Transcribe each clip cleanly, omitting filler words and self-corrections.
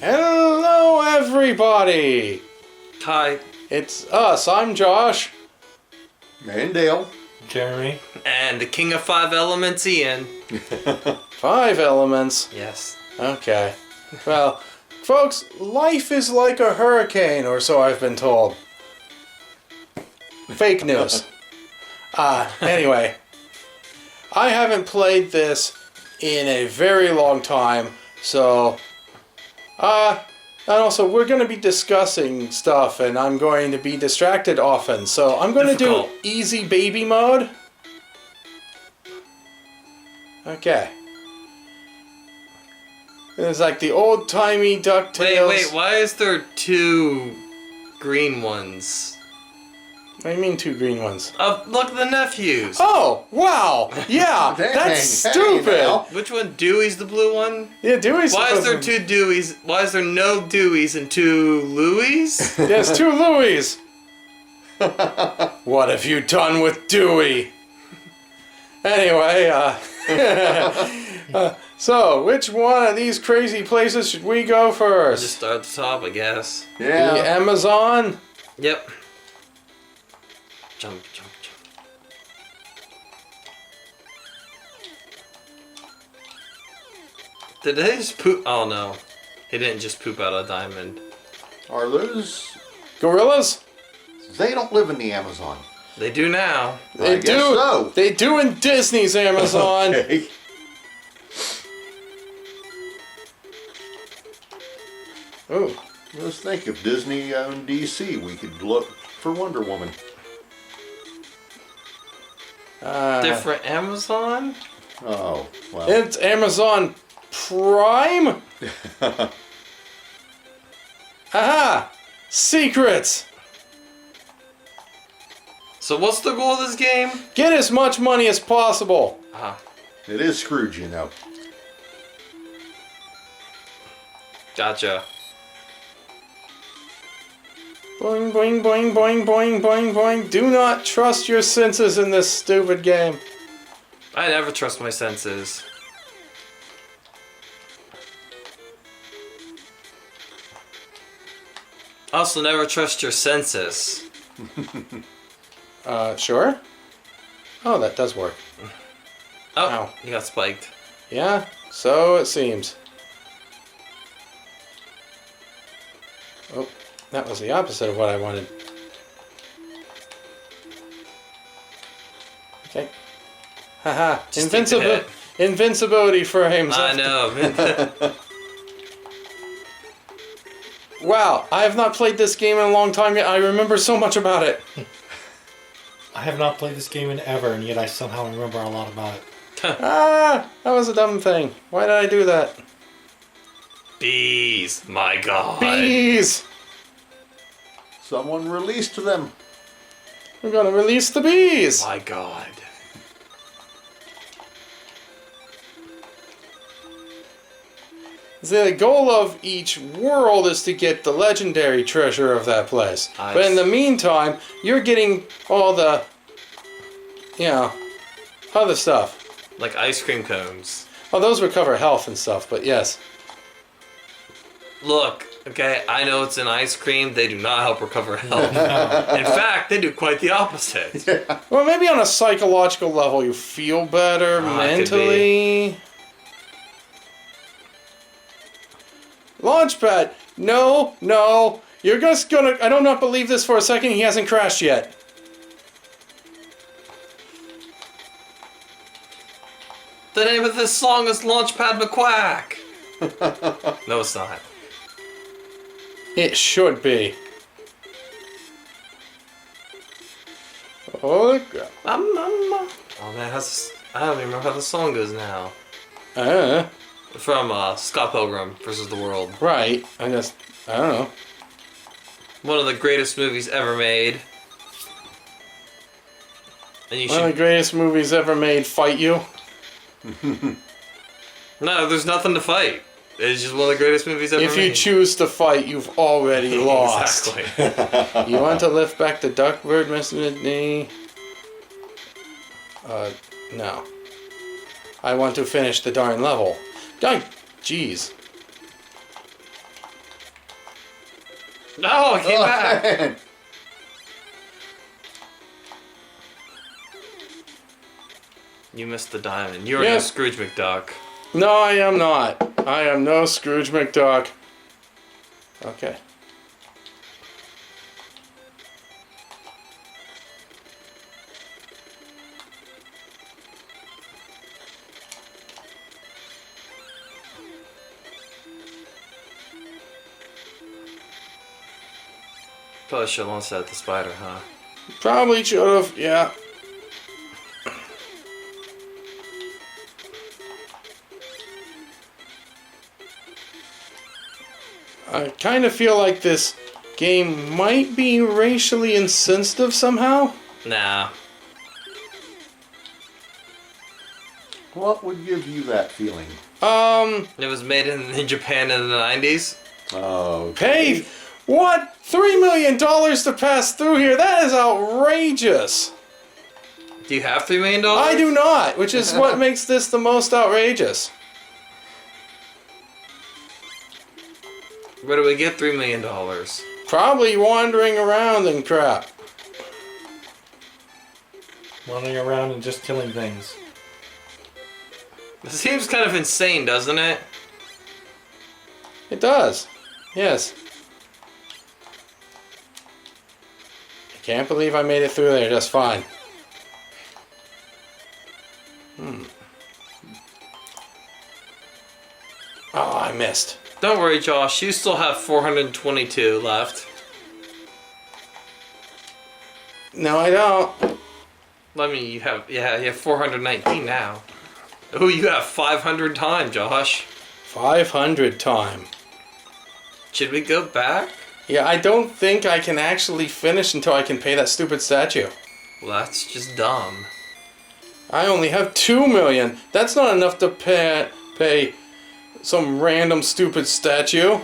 Hello, everybody! Hi. It's us. I'm Josh. And Dale. Jeremy. And the King of Five Elements, Ian. 5 elements. Yes. Okay. Well, folks, life is like a hurricane, or so I've been told. Fake news. Anyway. I haven't played this in a very long time, so... and also, we're going to be discussing stuff, and I'm going to be distracted often, so I'm going to do easy baby mode. Okay. It's like the old-timey Ducktales. Wait, why is there 2 green ones? What do you mean 2 green ones? Look at the nephews. Oh, wow! Yeah, Dang, that's hey, stupid! now. Which one? Dewey's the blue one? Yeah, Dewey's Why is there supposed 2 Deweys? Why is there no Deweys and 2 Louis? There's 2 Louis! What have you done with Dewey? Anyway, so, which one of these crazy places should we go first? Just start at the top, I guess. Yeah. The Amazon? Yep. Jump, jump, jump. Did they just poop? Oh no. He didn't just poop out a diamond. Are those... Gorillas? They don't live in the Amazon. They do now. They I do. guess so. They do in Disney's Amazon. Okay. Ooh. Let's think, if Disney owned DC, we could look for Wonder Woman. Different Amazon? Oh, well. It's Amazon Prime? Aha! Secrets! So what's the goal of this game? Get as much money as possible. It is Scrooge, you know. Gotcha. Boing, boing, boing, boing, boing, boing, boing. Do not trust your senses in this stupid game. I never trust my senses. Also, never trust your senses. Sure? Oh, that does work. Oh, Ow. you got spiked. Yeah, so it seems. Oh, that was the opposite of what I wanted. Okay. Haha. Just take the hit. Invincibility frames. I know. Wow, I have not played this game in a long time yet. I remember so much about it. I have not played this game in ever, and yet I somehow remember a lot about it. That was a dumb thing. Why did I do that? Bees, my god. Bees! Someone released them. We're gonna release the bees! My god. The goal of each world is to get the legendary treasure of that place. Nice. But in the meantime, you're getting all the, you know, other stuff. Like ice cream cones. Oh, those recover health and stuff, but yes. Look, okay, I know it's an ice cream. They do not help recover health. In fact, they do quite the opposite. Well, maybe on a psychological level you feel better Could mentally. Launchpad! No, no. You're just gonna... I do not believe this for a second. He hasn't crashed yet. The name of this song is Launchpad McQuack. No, it's not. It should be. Oh, God. Oh man, I don't even remember how the song goes now. From Scott Pilgrim vs. the World. Right. I don't know. One of the greatest movies ever made. And you One of the greatest movies ever made, Fight You. No, there's nothing to fight. It's just one of the greatest movies ever made. If you choose to fight, you've already lost. Exactly. You want to lift back the duckbird, Mr. Knee? No. I want to finish the darn level. Jeez. No, it came back. Man. You missed the diamond. You're Yeah. no Scrooge McDuck. No, I am not. I am no Scrooge McDuck. Okay. Probably should have launched that at the spider, huh? Probably should have, yeah. I kind of feel like this game might be racially insensitive somehow. Nah. What would give you that feeling? It was made in Japan in the 90s. Oh, Pay what? $3 million to pass through here? That is outrageous. Do you have $3 million? I do not, which is what makes this the most outrageous. Where do we get $3 million? Probably wandering around and crap. Wandering around and just killing things. This seems kind of insane, doesn't it? It does. Yes. I can't believe I made it through there just fine. Oh, I missed. Don't worry, Josh. You still have 422 left. No, I don't. Let me. You have 419 now. Oh, you have 500 time, Josh. 500 time. Should we go back? Yeah, I don't think I can actually finish until I can pay that stupid statue. Well, that's just dumb. I only have 2 million. That's not enough to pay some random stupid statue.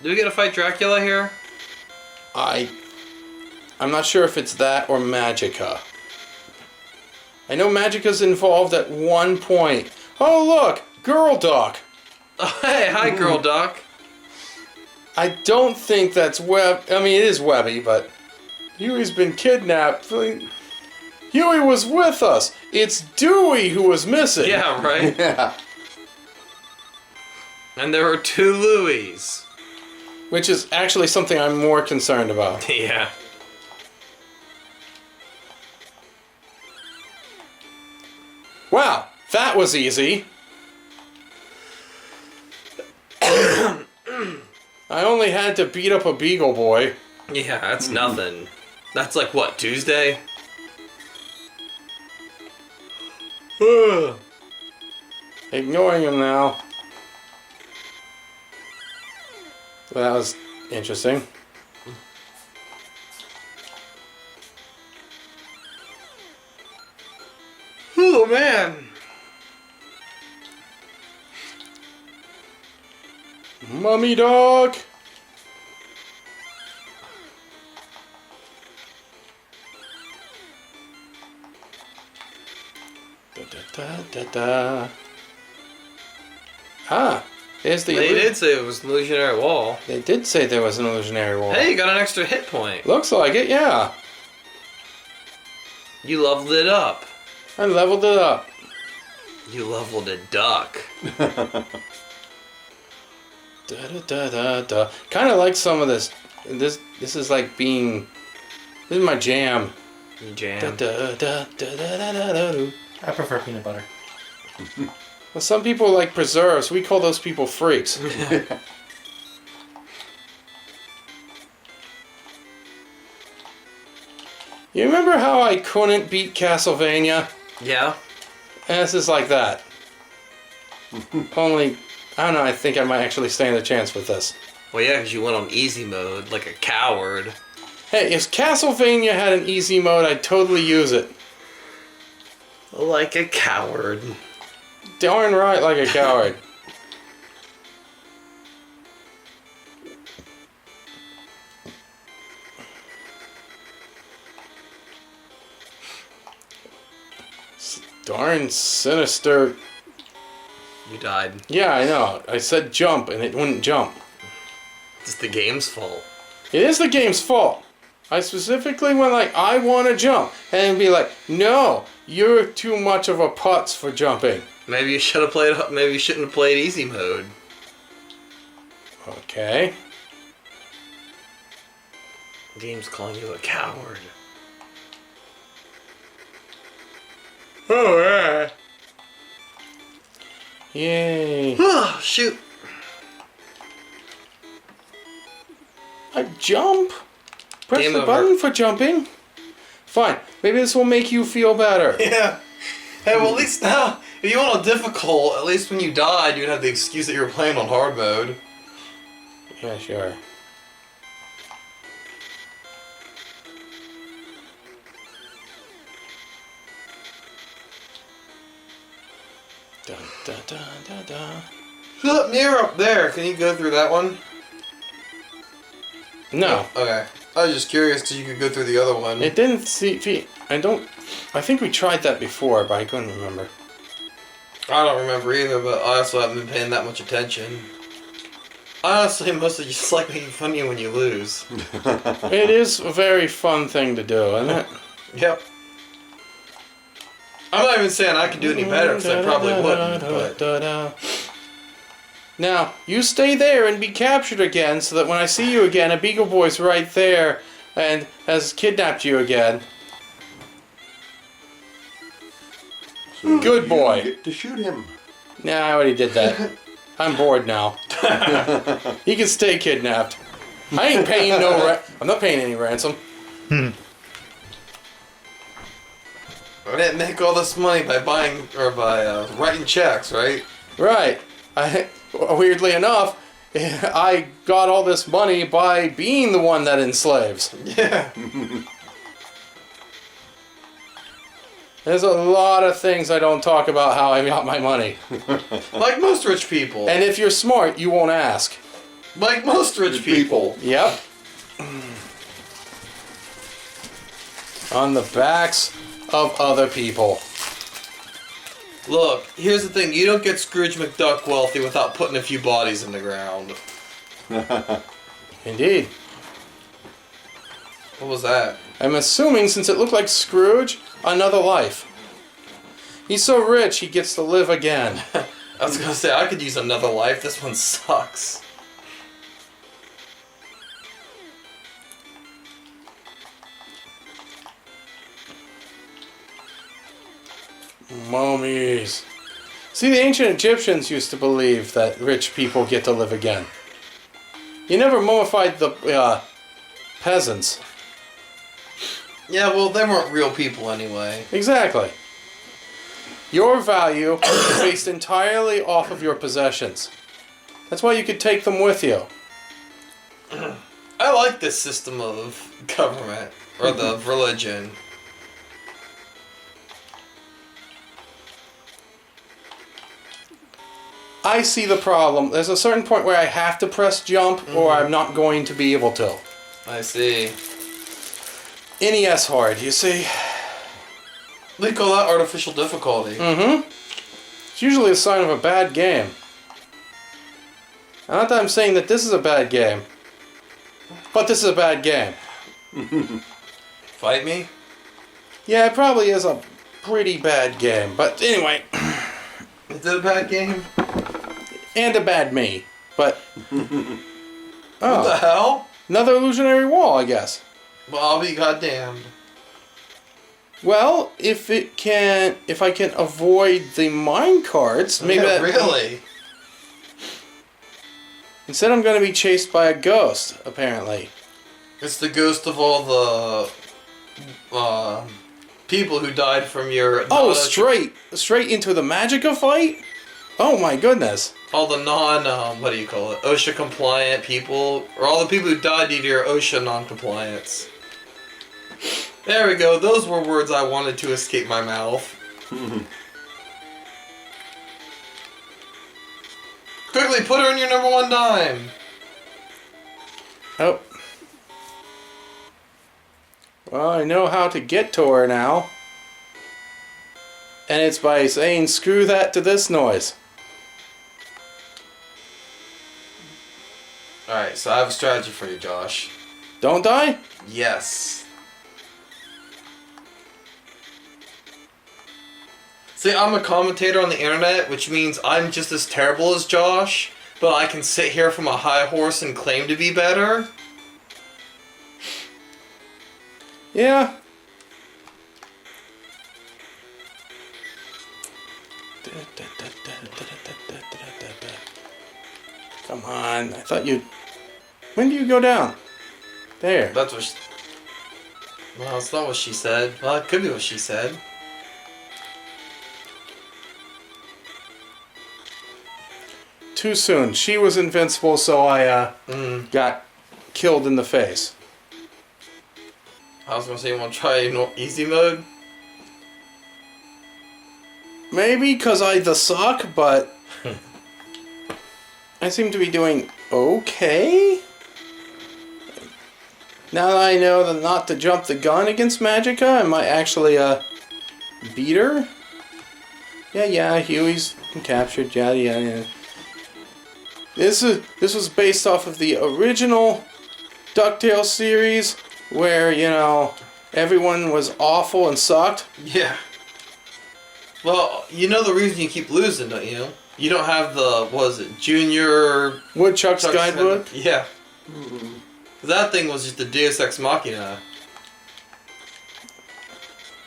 Do we get to fight Dracula here? I'm not sure if it's that or Magica. I know Magica's involved at one point. Oh look, Girl Duck. Oh, hey, hi, Girl Duck. I don't think that's I mean, it is Webby, but Huey's been kidnapped. Huey was with us. It's Dewey who was missing. Yeah, right? yeah. And there were 2 Louis. Which is actually something I'm more concerned about. Yeah. Wow, that was easy. I only had to beat up a Beagle Boy. Yeah, that's nothing. That's like, what, Tuesday? Ignoring him now. Well, that was interesting. Oh, man. Mummy dog. Da, da, da, da, da. Ah, there's the. They did say it was an illusionary wall. They did say there was an illusionary wall. Hey, you got an extra hit point. Looks like it, yeah. You leveled it up. I leveled it up. You leveled a duck. Da da da da da. Kind of like some of this. This is like being. This is my jam. You Da jam. da da da da da da da. Da. I prefer peanut butter. Well, some people like preserves. We call those people freaks. You remember how I couldn't beat Castlevania? Yeah? And this is like that. Only, I don't know, I think I might actually stand a chance with this. Well, yeah, because you went on easy mode like a coward. Hey, if Castlevania had an easy mode, I'd totally use it. Like a coward. Darn right, like a coward. Darn sinister. You died. Yeah, I know. I said jump and it wouldn't jump. It's the game's fault. It is the game's fault. I specifically went like, I want to jump. And it'd be like, no, you're too much of a putz for jumping. Maybe you should have played. Maybe you shouldn't have played easy mode. Okay. The game's calling you a coward. Oh, yeah. Yay. Oh, shoot. I jump? Press Game the over. button for jumping? Fine. Maybe this will make you feel better. Yeah. Hey, well, at least now, if you want a difficult, at least when you died, you'd have the excuse that you were playing on hard mode. Yeah, sure. Dun, dun, dun, dun, dun. Look, mirror up there. Can you go through that one? No. Okay. I was just curious because you could go through the other one. It didn't see. I think we tried that before, but I couldn't remember. I don't remember either, but I also haven't been paying that much attention. I honestly mostly just like making fun of you when you lose. It is a very fun thing to do, isn't it? Yep. I'm not even saying I could do any better, because I probably wouldn't, but... Now, you stay there and be captured again, so that when I see you again, a Beagle Boy's right there and has kidnapped you again. So Good you boy. Get to shoot him. Nah, I already did that. I'm bored now. He can stay kidnapped. I ain't paying I'm not paying any ransom. I didn't make all this money by buying, or by writing checks, right? Right. Weirdly enough, I got all this money by being the one that enslaves. Yeah. There's a lot of things I don't talk about how I got my money. Like most rich people. And if you're smart, you won't ask. Like most rich people. Yep. On the backs of other people. Look, here's the thing. You don't get Scrooge McDuck wealthy without putting a few bodies in the ground. Indeed. What was that? I'm assuming, since it looked like Scrooge, another life. He's so rich, he gets to live again. I was gonna say, I could use another life. This one sucks. Mummies. See, the ancient Egyptians used to believe that rich people get to live again. You never mummified the peasants. Yeah, well, they weren't real people anyway. Exactly. Your value is based entirely off of your possessions. That's why you could take them with you. I like this system of government, or the religion. I see the problem. There's a certain point where I have to press jump or I'm not going to be able to. I see. NES hard, you see? They call that artificial difficulty. Mm-hmm. It's usually a sign of a bad game. Not that I'm saying that this is a bad game, but this is a bad game. Fight me? Yeah, it probably is a pretty bad game, but anyway. Is it a bad game? And a bad me, but... What the Oh, hell? another illusionary wall, I guess. Well, I'll be goddamned. Well, if I can avoid the mine carts, maybe Yeah, that... really? Instead I'm going to be chased by a ghost, apparently. It's the ghost of all the people who died from your... Oh, straight into the Magica fight? Oh my goodness. All the what do you call it? OSHA compliant people, or all the people who died due to your OSHA non-compliance. There we go. Those were words I wanted to escape my mouth. Quickly, put her in your number one dime. Oh. Well, I know how to get to her now. And it's by saying screw that to this noise. Alright, so I have a strategy for you, Josh. Don't die? Yes. See, I'm a commentator on the internet, which means I'm just as terrible as Josh, but I can sit here from a high horse and claim to be better. Yeah. Come on. I thought you... When do you go down? There. That's what she... Well, it's not what she said. Well, it could be what she said. Too soon. She was invincible, so I got killed in the face. I was gonna say, you wanna try easy mode? Maybe because I the suck, but I seem to be doing okay. Now that I know that not to jump the gun against Magica, I might actually beat her. Yeah, Huey's captured. Yeah. This was based off of the original Ducktales series, where, you know, everyone was awful and sucked. Yeah. Well, you know the reason you keep losing, don't you? You don't have the, what was it, Junior... Woodchuck's Guidebook? Yeah. That thing was just a Deus Ex Machina.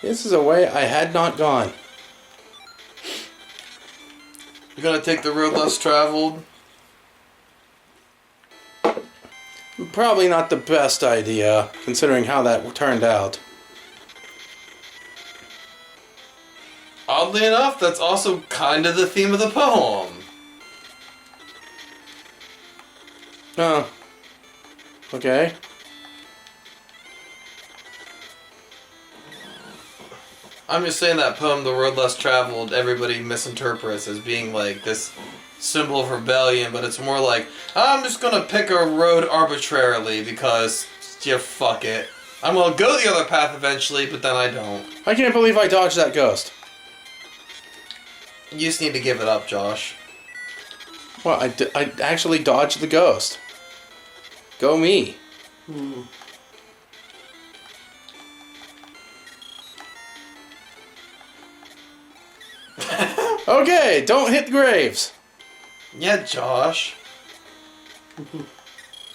This is a way I had not gone. You're gonna take the road less traveled? Probably not the best idea, considering how that turned out. Oddly enough, that's also kind of the theme of the poem. Oh. Okay. I'm just saying that poem, The Road Less Traveled, everybody misinterprets as being like this symbol of rebellion, but it's more like, I'm just gonna pick a road arbitrarily because, yeah, fuck it. I'm gonna go the other path eventually, but then I don't. I can't believe I dodged that ghost. You just need to give it up, Josh. Well, I actually dodged the ghost. Go me. Okay, don't hit graves. Yeah, Josh.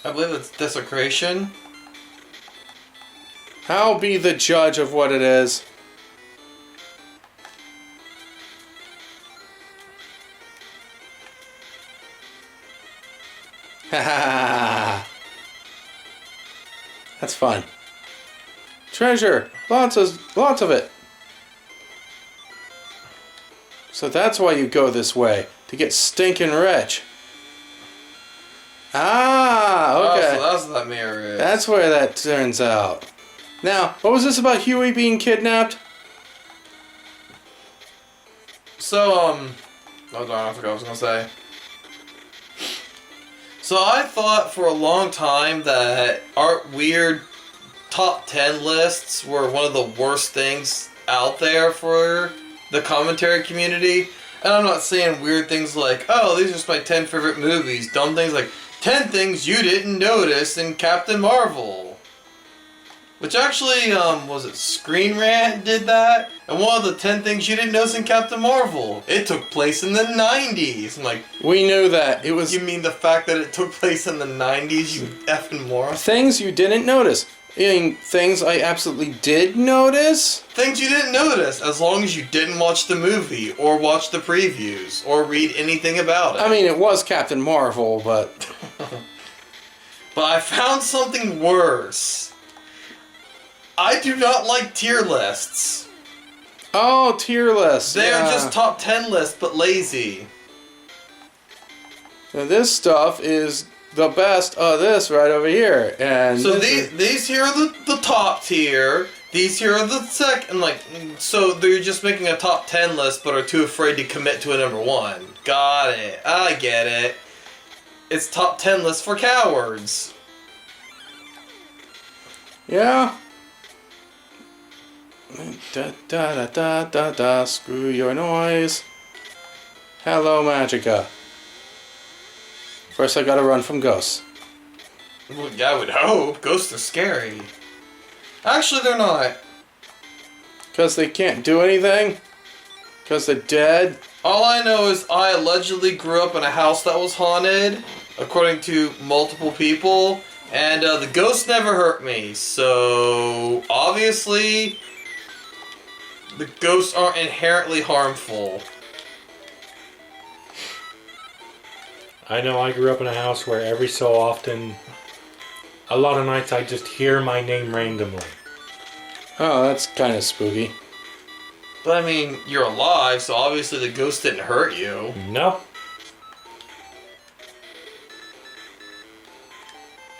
I believe it's desecration. I'll be the judge of what it is. Ha ha. That's fun. Treasure. Lots of it. So that's why you go this way. To get stinking rich. Ah, okay. Oh, so that's what that mirror is. That's where that turns out. Now, what was this about Huey being kidnapped? So, oh darn, I forgot what I was gonna say. So I thought for a long time that our weird top 10 lists were one of the worst things out there for the commentary community. And I'm not saying weird things like, oh, these are just my 10 favorite movies. Dumb things like, 10 things you didn't notice in Captain Marvel. Which actually, was it Screen Rant did that? And one of the 10 things you didn't notice in Captain Marvel, it took place in the 90s. I'm like, We knew that. It was you mean the fact that it took place in the 90s, you effing moron? things you didn't notice. I mean, things I absolutely did notice. Things you didn't notice, as long as you didn't watch the movie, or watch the previews, or read anything about it. I mean, it was Captain Marvel, but... But I found something worse. I do not like tier lists. Oh, tier lists. They yeah. are just top 10 lists, but lazy. Now, this stuff is the best of this right over here. And So this these here are the top tier. These here are the second, like, so they're just making a top 10 list, but are too afraid to commit to a number 1. Got it. I get it. It's top 10 list for cowards. Yeah. Da da da da da da. Screw your noise. Hello, Magica. First, I gotta run from ghosts. Well, yeah, I would hope. Ghosts are scary. Actually, they're not. Because they can't do anything? Because they're dead? All I know is I allegedly grew up in a house that was haunted, according to multiple people, and the ghosts never hurt me, so obviously the ghosts aren't inherently harmful. I know I grew up in a house where every so often, a lot of nights I just hear my name randomly. Oh, that's kind of spooky. But I mean, you're alive, so obviously the ghost didn't hurt you. Nope.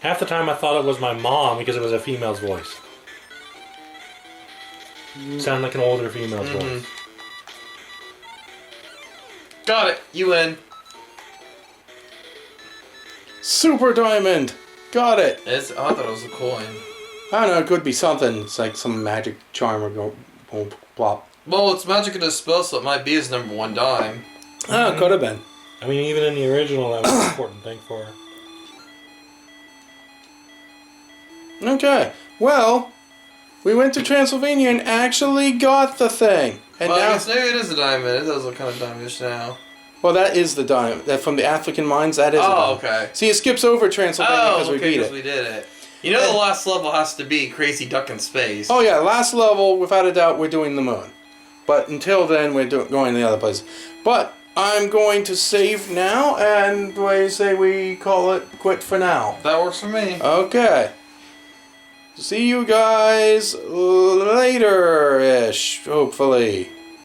Half the time I thought it was my mom because it was a female's voice. Sounded like an older female's voice. Got it. You win. Super Diamond! Got it! I thought it was a coin. I don't know, it could be something. It's like some magic charm or go boom, plop. Well, it's magic in a spell, so it might be his number one dime. Oh, it could have been. I mean, even in the original, that was an important thing for her. Okay, well, we went to Transylvania and actually got the thing. And Well, I now, guess maybe it is a diamond. It does look kind of diamondish now. well, that is the diamond. That from the African mines, that is a diamond. Okay. See, it skips over Transylvania because Oh, we okay, beat because it. we did it. You know the last level has to be Crazy Duck in Space. Oh yeah, last level, without a doubt, we're doing the moon. But until then, we're going the other place. But I'm going to save now, and what do you say we call it quit for now? That works for me. Okay. See you guys later-ish, hopefully.